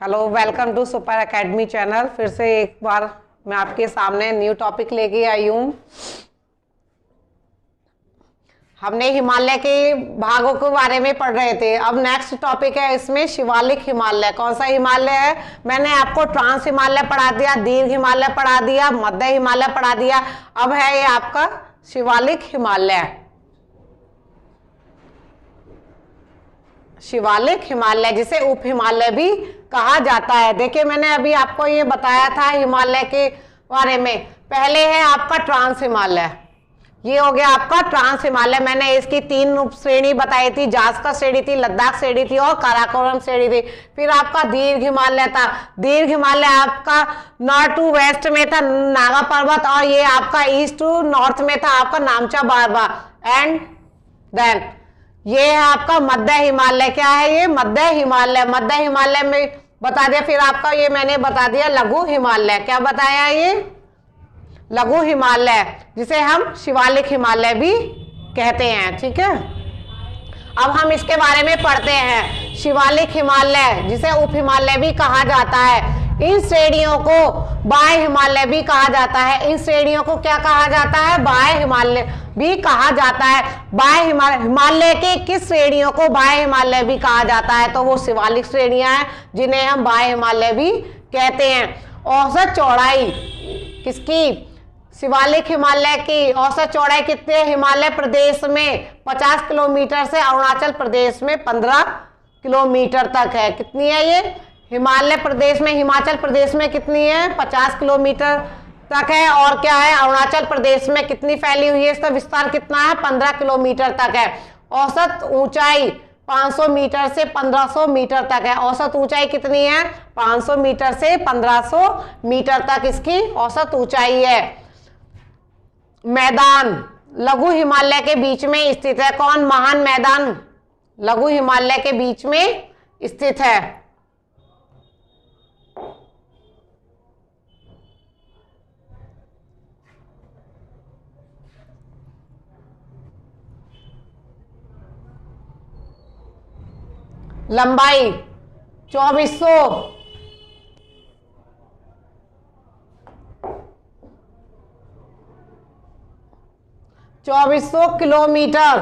Hello, welcome to super academy channel. फिर से एक बार मैं आपके सामने न्यू टॉपिक लेके आई हूँ। हमने हिमालय के भागों के बारे में पढ़ रहे थे। अब नेक्स्ट टॉपिक है इसमें शिवालिक हिमालय। कौन सा हिमालय है? मैंने आपको ट्रांस हिमालय पढ़ा दिया, दीर्घ हिमालय पढ़ा दिया, मध्य हिमालय पढ़ा दिया। अब है ये आपका शिवालिक हिमालय। शिवालिक हिमालय जिसे उप हिमालय भी कहा जाता है। देखिए, मैंने अभी आपको ये बताया था हिमालय के बारे में। पहले है आपका ट्रांस हिमालय, ये हो गया आपका ट्रांस हिमालय। मैंने इसकी 3 उप श्रेणी बताई थी, जास्कर श्रेणी थी, लद्दाख श्रेणी थी और काराकोरम श्रेणी थी। फिर आपका दीर्घ हिमालय था। दीर्घ हिमालय आपका नॉर्थ टू वेस्ट में था, नागा पर्वत, और ये आपका ईस्ट टू नॉर्थ में था, आपका नामचा बारवा। एंड देन ये है आपका मध्य हिमालय। क्या है ये? मध्य हिमालय। मध्य हिमालय में बता दिया। फिर आपका ये मैंने बता दिया लघु हिमालय। क्या बताया? ये लघु हिमालय, जिसे हम शिवालिक हिमालय भी कहते हैं। ठीक है, अब हम इसके बारे में पढ़ते हैं। शिवालिक हिमालय जिसे उप हिमालय भी कहा जाता है। इन श्रेणियों को बाह्य हिमालय भी कहा जाता है। इन श्रेणियों को क्या कहा जाता है? बाह्य हिमालय भी कहा जाता है। बाह्य हिमालय के किस श्रेणियों को बाह्य हिमालय भी कहा जाता है? तो वो शिवालिक श्रेणियां हैं जिन्हें हम बाह्य हिमालय भी कहते हैं। औसत चौड़ाई किसकी? शिवालिक हिमालय की औसत चौड़ाई कितनी है? हिमालय प्रदेश में 50 किलोमीटर से अरुणाचल प्रदेश में 15 किलोमीटर तक है। कितनी है ये? हिमालय प्रदेश में, हिमाचल प्रदेश में कितनी है? 50 किलोमीटर तक है। और क्या है? अरुणाचल प्रदेश में कितनी फैली हुई है? इसका विस्तार कितना है? 15 किलोमीटर तक है। औसत ऊंचाई 500 मीटर से 1500 मीटर तक है। औसत ऊंचाई कितनी है? 500 मीटर से 1500 मीटर तक इसकी औसत ऊंचाई है। मैदान लघु हिमालय के बीच में स्थित है। कौन? महान मैदान लघु हिमालय के बीच में स्थित है। लंबाई 2400 किलोमीटर।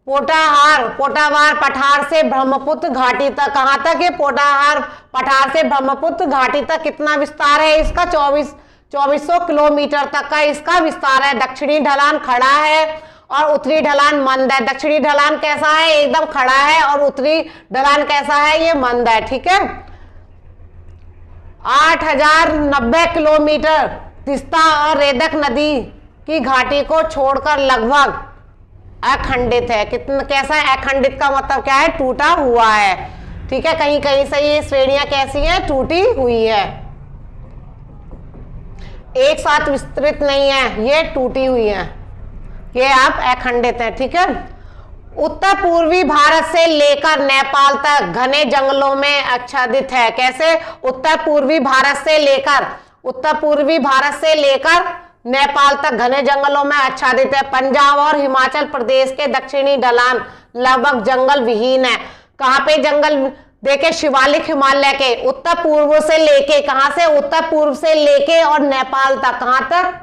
पोटाहार पठार से ब्रह्मपुत्र घाटी तक। कहां तक है? पोटाहार पठार से ब्रह्मपुत्र घाटी तक कितना विस्तार है इसका? 2400 किलोमीटर तक का इसका विस्तार है। दक्षिणी ढलान खड़ा है और उत्तरी ढलान मंद है। दक्षिणी ढलान कैसा है? एकदम खड़ा है। और उत्तरी ढलान कैसा है? ये मंद है। ठीक है, 8090 किलोमीटर तिस्ता और रेदक नदी की घाटी को छोड़कर लगभग अखंडित है। कितना कैसा है? अखंडित का मतलब क्या है? टूटा हुआ है। ठीक है, कहीं कहीं से ये श्रेणियां कैसी हैं? टूटी हुई है, एक साथ विस्तृत नहीं है, ये टूटी हुई है, ये आप अखंडित है। ठीक है, उत्तर पूर्वी भारत से लेकर नेपाल तक घने जंगलों में आच्छादित है। कैसे? उत्तर पूर्वी भारत से लेकर नेपाल तक घने जंगलों में आच्छादित है। पंजाब और हिमाचल प्रदेश के दक्षिणी ढलान लगभग जंगल विहीन है। कहां पे जंगल? देखे, शिवालिक हिमालय के उत्तर पूर्व से लेके, कहां से? उत्तर पूर्व से लेके और नेपाल तक। कहां तक?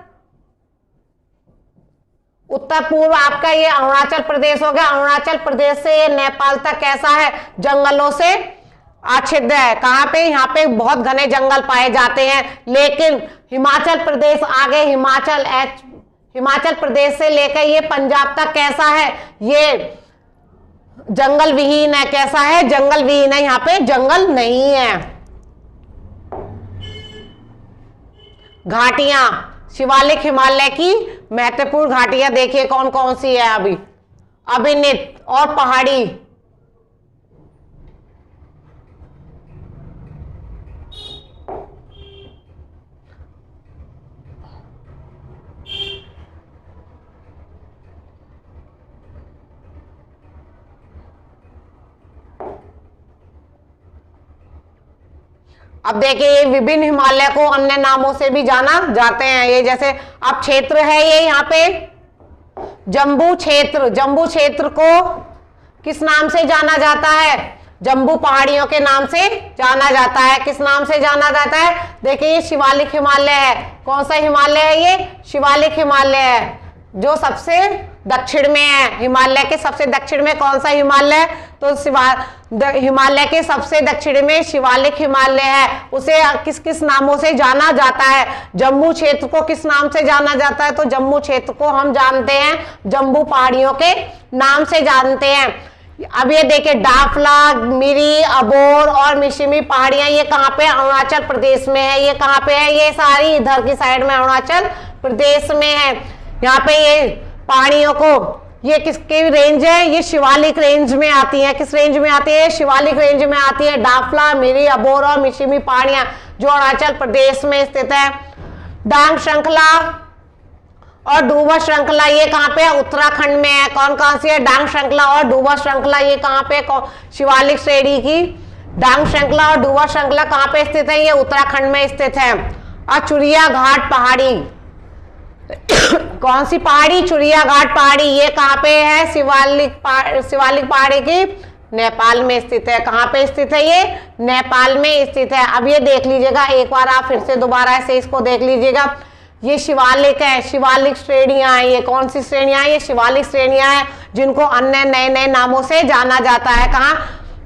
उत्तर पूर्व आपका ये अरुणाचल प्रदेश हो गया। अरुणाचल प्रदेश से ये नेपाल तक कैसा है? जंगलों से आच्छादित है। कहां पे? यहाँ पे बहुत घने जंगल पाए जाते हैं। लेकिन हिमाचल प्रदेश आगे, हिमाचल प्रदेश से लेकर ये पंजाब तक कैसा है? ये जंगल विहीन है। कैसा है? जंगल विहीन है, यहाँ पे जंगल नहीं है। घाटियां शिवालिक हिमालय की महत्वपूर्ण घाटियां देखिए कौन कौन सी है। अभी अभिनीत और पहाड़ी। अब देखिए, विभिन्न हिमालय को अन्य नामों से भी जाना जाते हैं। ये जैसे अब क्षेत्र है, ये यहाँ पे जम्बू क्षेत्र। जम्बू क्षेत्र को किस नाम से जाना जाता है? जम्बू पहाड़ियों के नाम से जाना जाता है। किस नाम से जाना जाता है? देखिए ये शिवालिक हिमालय है। कौन सा हिमालय है? ये शिवालिक हिमालय है जो सबसे दक्षिण में है। हिमालय के सबसे दक्षिण में कौन सा हिमालय है? तो हिमालय के सबसे दक्षिण में शिवालिक हिमालय है। उसे किस किस नामों से जाना जाता है? जम्मू क्षेत्र को किस नाम से जाना जाता है? तो जम्मू क्षेत्र को हम जानते हैं जम्बू पहाड़ियों के नाम से जानते हैं। अब ये देखिए डाफला, मिरी, अबोर और मिशिमी पहाड़ियां ये कहाँ पे? अरुणाचल प्रदेश में है। ये कहाँ पे है? ये सारी इधर की साइड में अरुणाचल प्रदेश में है। यहाँ पे ये पहाड़ियों को, ये किसकी रेंज है? ये शिवालिक रेंज में आती है। किस रेंज में आती है? शिवालिक रेंज में आती है। डाफला, मिरी, अबोर और मिशिमी पहाड़ियां जो अरुणाचल प्रदेश में स्थित है। डांग श्रृंखला और डूबा श्रृंखला ये कहाँ पे है? उत्तराखंड में है। कौन कौन सी है? डांग श्रृंखला और डूबा श्रृंखला ये कहाँ पे? शिवालिक श्रेणी की डांग श्रृंखला और डूबा श्रृंखला कहाँ पे स्थित है? ये उत्तराखंड में स्थित है। और चुरिया घाट पहाड़ी, कौन सी पहाड़ी? चुरिया घाट पहाड़ी ये कहाँ पे है? शिवालिक पहाड़ी की नेपाल में स्थित है। कहाँ पे स्थित है? ये नेपाल में स्थित है। अब ये देख लीजिएगा एक बार, आप फिर से दोबारा से इसको देख लीजिएगा। ये शिवालिक है, शिवालिक श्रेणियां हैं। ये कौन सी श्रेणियां हैं? ये शिवालिक श्रेणियां हैं जिनको अन्य नए नए नामों से जाना जाता है। कहाँ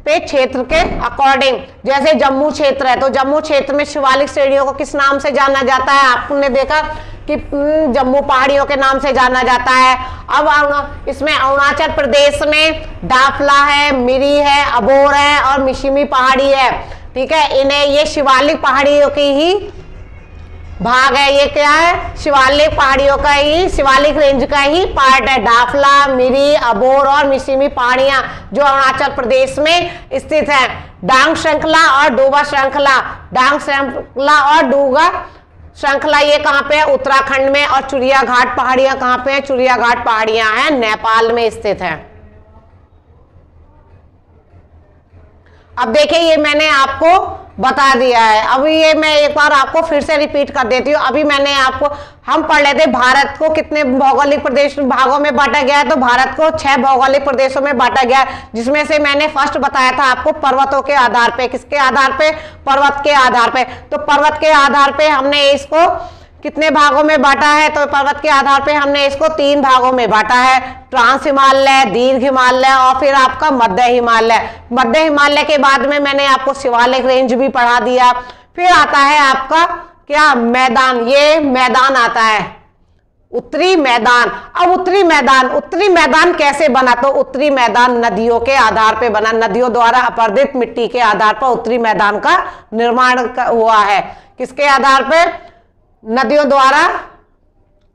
पे? क्षेत्र के अकॉर्डिंग। जैसे जम्मू क्षेत्र है तो जम्मू क्षेत्र में शिवालिक श्रेणियों को किस नाम से जाना जाता है? आपने देखा कि जम्मू पहाड़ियों के नाम से जाना जाता है। अब इसमें अरुणाचल प्रदेश में डाफला है, मिरी है, अबोर है और मिशिमी पहाड़ी है। ठीक है, इन्हें ये शिवालिक पहाड़ियों की ही भाग है। ये क्या है? शिवालिक पहाड़ियों का ही, शिवालिक रेंज का ही पार्ट है। डाफला, मिरी, अबोर और मिशिमी पहाड़ियां जो अरुणाचल प्रदेश में स्थित है। डांग श्रृंखला और डूबा श्रृंखला, डांग श्रृंखला और डूबा श्रृंखला ये कहाँ पे है? उत्तराखंड में। और चुरिया घाट पहाड़ियां कहाँ पे है? चुरिया घाट पहाड़ियां हैं नेपाल में स्थित है। अब देखिए ये मैंने आपको बता दिया है। अभी ये मैं एक बार आपको फिर से रिपीट कर देती हूँ। अभी मैंने आपको, हम पढ़ लेते भारत को कितने भौगोलिक प्रदेश भागों में बांटा गया है। तो भारत को 6 भौगोलिक प्रदेशों में बांटा गया है, जिसमें से मैंने फर्स्ट बताया था आपको पर्वतों के आधार पे। किसके आधार पे? पर्वत के आधार पे। तो पर्वत के आधार पे हमने इसको कितने भागों में बांटा है? तो पर्वत के आधार पे हमने इसको 3 भागों में बांटा है। ट्रांस हिमालय, दीर्घ हिमालय और फिर आपका मध्य हिमालय। मध्य हिमालय के बाद में मैंने आपको शिवालिक रेंज भी पढ़ा दिया। फिर आता है आपका क्या? मैदान। ये मैदान आता है, उत्तरी मैदान। अब उत्तरी मैदान कैसे बना? तो उत्तरी मैदान नदियों के आधार पे बना। नदियों द्वारा अपरदित मिट्टी के आधार पर उत्तरी मैदान का निर्माण हुआ है। किसके आधार पे? नदियों द्वारा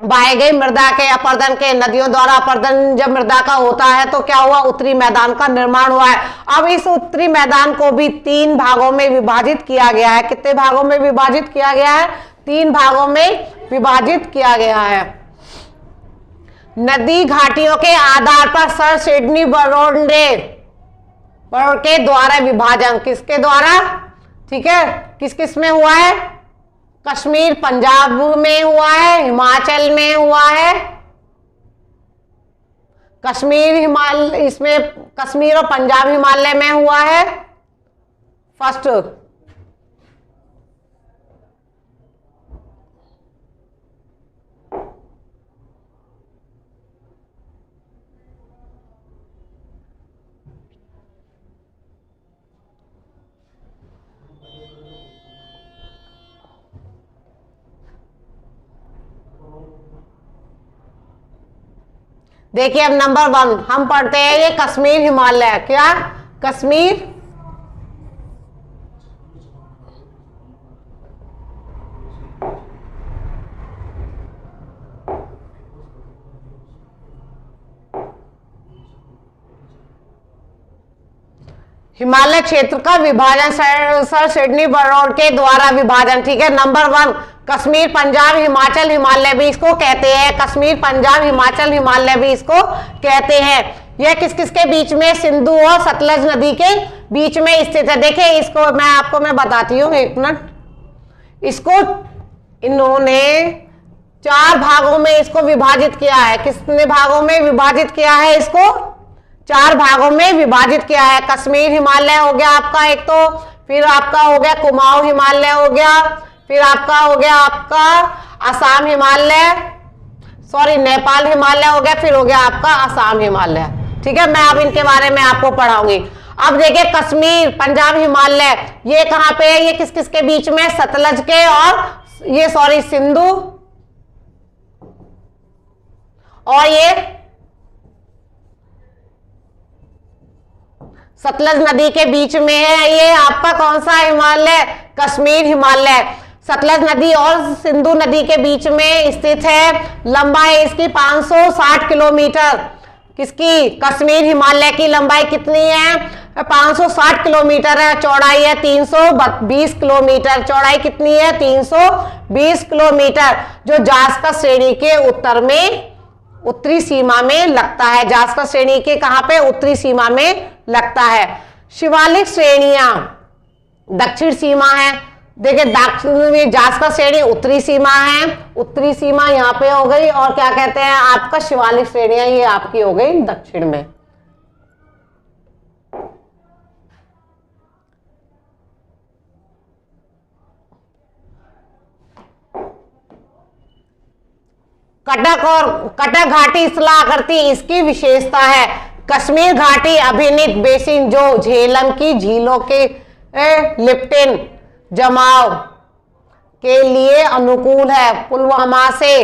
बहाई गई मृदा के अपर्दन के। नदियों द्वारा अपर्दन जब मृदा का होता है तो क्या हुआ? उत्तरी मैदान का निर्माण हुआ है। अब इस उत्तरी मैदान को भी 3 भागों में विभाजित किया गया है। कितने भागों में विभाजित किया गया है? 3 भागों में विभाजित किया गया है। नदी घाटियों के आधार पर सर सिडनी बरोंडे के द्वारा विभाजन। किसके द्वारा? ठीक है, किस किस में हुआ है? कश्मीर पंजाब में हुआ है, हिमाचल में हुआ है। इसमें कश्मीर और पंजाब हिमालय में हुआ है फर्स्ट। देखिए अब नंबर 1 हम पढ़ते हैं ये कश्मीर हिमालय। क्या? कश्मीर हिमालय क्षेत्र का विभाजन सर सिडनी बर्नार्ड के द्वारा विभाजन। ठीक है, नंबर 1 कश्मीर पंजाब हिमाचल हिमालय भी इसको कहते हैं। कश्मीर पंजाब हिमाचल हिमालय भी इसको कहते हैं। यह किस किस के बीच में? सिंधु और सतलज नदी के बीच में स्थित है। देखिए इसको मैं बताती हूँ, एक मिनट। इसको इन्होंने 4 भागों में इसको विभाजित किया है। कितने भागों में विभाजित किया है इसको? 4 भागों में विभाजित किया है। कश्मीर हिमालय हो गया आपका एक, तो फिर आपका हो गया कुमाऊं हिमालय हो गया, फिर आपका हो गया आपका असम हिमालय, सॉरी नेपाल हिमालय हो गया, फिर हो गया आपका असम हिमालय। ठीक है, मैं अब इनके बारे में आपको पढ़ाऊंगी। अब देखिए कश्मीर, पंजाब हिमालय, ये कहां पे है, ये किस किस के बीच में, सतलज के और ये सॉरी सिंधु और ये सतलज नदी के बीच में है। ये आपका कौन सा हिमालय, कश्मीर हिमालय। सतलज नदी और सिंधु नदी के बीच में स्थित है। लंबाई इसकी 560 किलोमीटर। किसकी, कश्मीर हिमालय की लंबाई कितनी है, 560 किलोमीटर है। चौड़ाई है 320 किलोमीटर। चौड़ाई कितनी है, 320 किलोमीटर, जो जास्कर श्रेणी के उत्तर में, उत्तरी सीमा में लगता है। जास्कर श्रेणी के कहां पे, उत्तरी सीमा में लगता है। शिवालिक श्रेणियां दक्षिण सीमा है। देखिए जास्कर श्रेणी उत्तरी सीमा है, उत्तरी सीमा यहाँ पे हो गई, और क्या कहते हैं आपका शिवालिक श्रेणियां ये आपकी हो गई दक्षिण में। कटक और कटक घाटी स्थला आकृति इसकी विशेषता है। कश्मीर घाटी अभिनीत बेसिन जो झेलम की झीलों के लिप्टिन जमाव के लिए अनुकूल है, पुलवामा से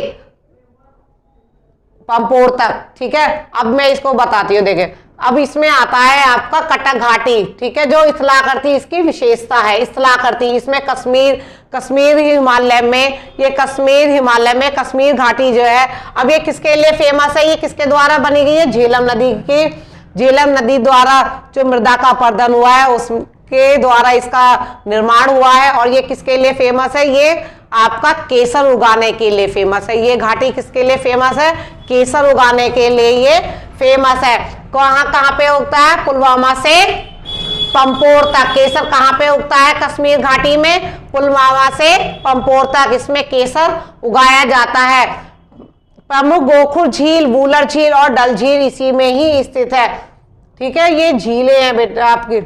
पंपोर तक। ठीक है, अब मैं इसको बताती हूँ। देखिए अब इसमें आता है आपका कटक घाटी, ठीक है, जो स्थलाकृति इसकी विशेषता है। स्थलाकृति इसमें कश्मीर हिमालय में, ये कश्मीर हिमालय में कश्मीर घाटी जो है, अब ये किसके लिए फेमस है, ये किसके द्वारा बनी गई है, झेलम नदी की, झेलम नदी द्वारा जो मृदा का अपरदन हुआ है उसके द्वारा इसका निर्माण हुआ है। और ये किसके लिए फेमस है, ये आपका केसर उगाने के लिए फेमस है। ये घाटी किसके लिए फेमस है, केसर उगाने के लिए ये फेमस है। कहाँ पे उगता है, पुलवामा से पंपोर तक। केसर कहाँ पे उगता है, कश्मीर घाटी में, पुलवामा से पंपोर तक इसमें केसर उगाया जाता है। प्रमुख गोखुर झील, वूलर झील और डल झील इसी में ही स्थित है। ठीक है, ये झीलें हैं बेटा आपकी,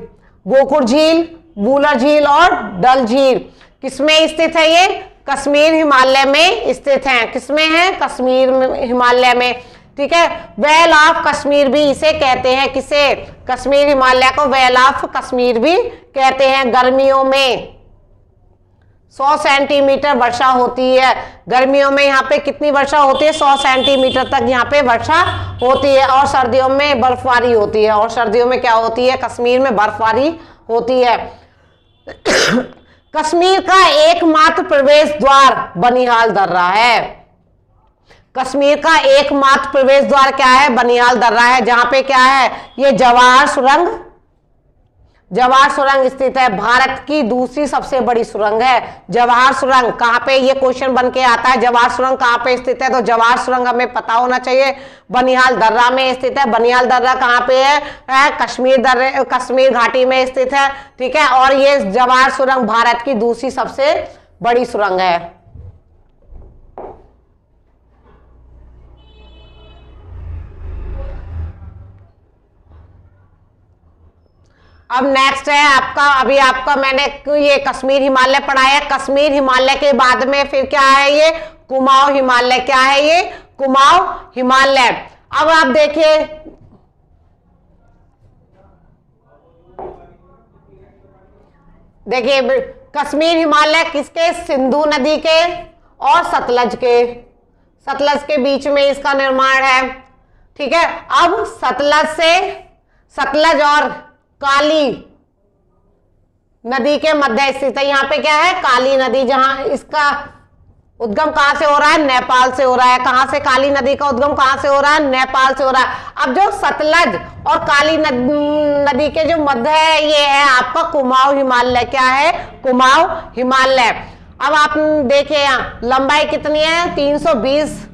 गोखुर झील, वूलर झील और डल झील किसमें स्थित है, ये कश्मीर हिमालय में स्थित है। किसमें है, कश्मीर हिमालय में। ठीक है, वेल ऑफ कश्मीर भी इसे कहते हैं, किसे, कश्मीर हिमालय को वेल ऑफ कश्मीर भी कहते हैं। गर्मियों में 100 सेंटीमीटर वर्षा होती है। गर्मियों में यहाँ पे कितनी वर्षा होती है, 100 सेंटीमीटर तक यहाँ पे वर्षा होती है। और सर्दियों में बर्फबारी होती है। और सर्दियों में क्या होती है, कश्मीर में बर्फबारी होती है। कश्मीर का एकमात्र प्रवेश द्वार बनिहाल दर्रा है। कश्मीर का एकमात्र प्रवेश द्वार क्या है, बनिहाल दर्रा है, जहां पे क्या है, ये जवाहर सुरंग स्थित है। भारत की दूसरी सबसे बड़ी सुरंग है जवाहर सुरंग। कहां पे, ये क्वेश्चन बन के आता है, जवाहर सुरंग कहां पे स्थित है, तो जवाहर सुरंग हमें पता होना चाहिए, बनिहाल दर्रा में स्थित है। बनिहाल दर्रा कहां पे है, कश्मीर घाटी में स्थित है। ठीक है, और ये जवाहर सुरंग भारत की दूसरी सबसे बड़ी सुरंग है। अब नेक्स्ट है आपका, अभी आपका मैंने ये कश्मीर हिमालय पढ़ाया। कश्मीर हिमालय के बाद में फिर क्या है, ये कुमाऊं हिमालय। क्या है ये, कुमाऊं हिमालय। अब आप देखिए, कश्मीर हिमालय किसके, सिंधु नदी के और सतलज के बीच में इसका निर्माण है। ठीक है, अब सतलज और काली नदी के मध्य स्थित है। यहाँ पे क्या है, काली नदी, जहां इसका उद्गम कहां से हो रहा है, नेपाल से हो रहा है। कहां से, काली नदी का उद्गम कहां से हो रहा है, नेपाल से हो रहा है। अब जो सतलज और काली नदी के जो मध्य है, ये है आपका कुमाऊं हिमालय। क्या है, कुमाऊं हिमालय। अब आप देखिए यहाँ लंबाई कितनी है, 320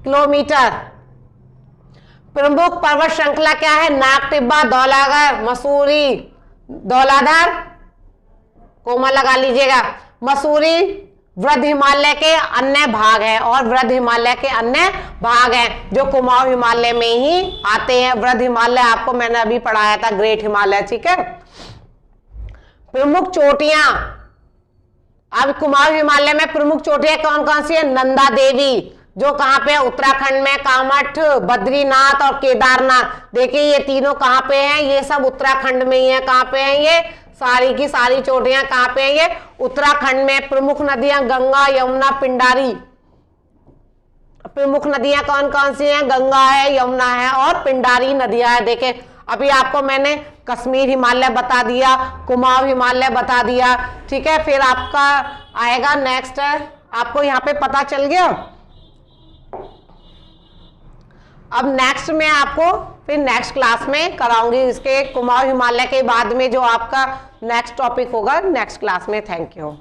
किलोमीटर। प्रमुख पर्वत श्रृंखला क्या है, नाग टिब्बा, धौलाधर, मसूरी, धौलाधर कोमा लगा लीजिएगा, मसूरी, वृद्ध हिमालय के अन्य भाग हैं, और वृद्ध हिमालय के अन्य भाग हैं जो कुमाऊं हिमालय में ही आते हैं। वृद्ध हिमालय आपको मैंने अभी पढ़ाया था, ग्रेट हिमालय, ठीक है। प्रमुख चोटियां, अब कुमाऊं हिमालय में प्रमुख चोटियां कौन कौन सी है? नंदा देवी, जो कहां पे है? उत्तराखंड में, कामठ, बद्रीनाथ और केदारनाथ। देखिए ये तीनों कहां पे हैं? ये सब उत्तराखंड में ही है। कहां पे हैं ये सारी की सारी चोटियां? कहां पे हैं ये? उत्तराखंड में। प्रमुख नदियां गंगा, यमुना, पिंडारी। प्रमुख नदियां कौन कौन सी हैं? गंगा है, यमुना है और पिंडारी नदियां है। देखे अभी आपको मैंने कश्मीर हिमालय बता दिया, कुमाऊं हिमालय बता दिया, ठीक है। फिर आपका आएगा नेक्स्ट है, आपको यहाँ पे पता चल गया। अब नेक्स्ट में आपको फिर नेक्स्ट क्लास में कराऊंगी इसके कुमाऊं हिमालय के बाद में जो आपका नेक्स्ट टॉपिक होगा नेक्स्ट क्लास में। Thank you.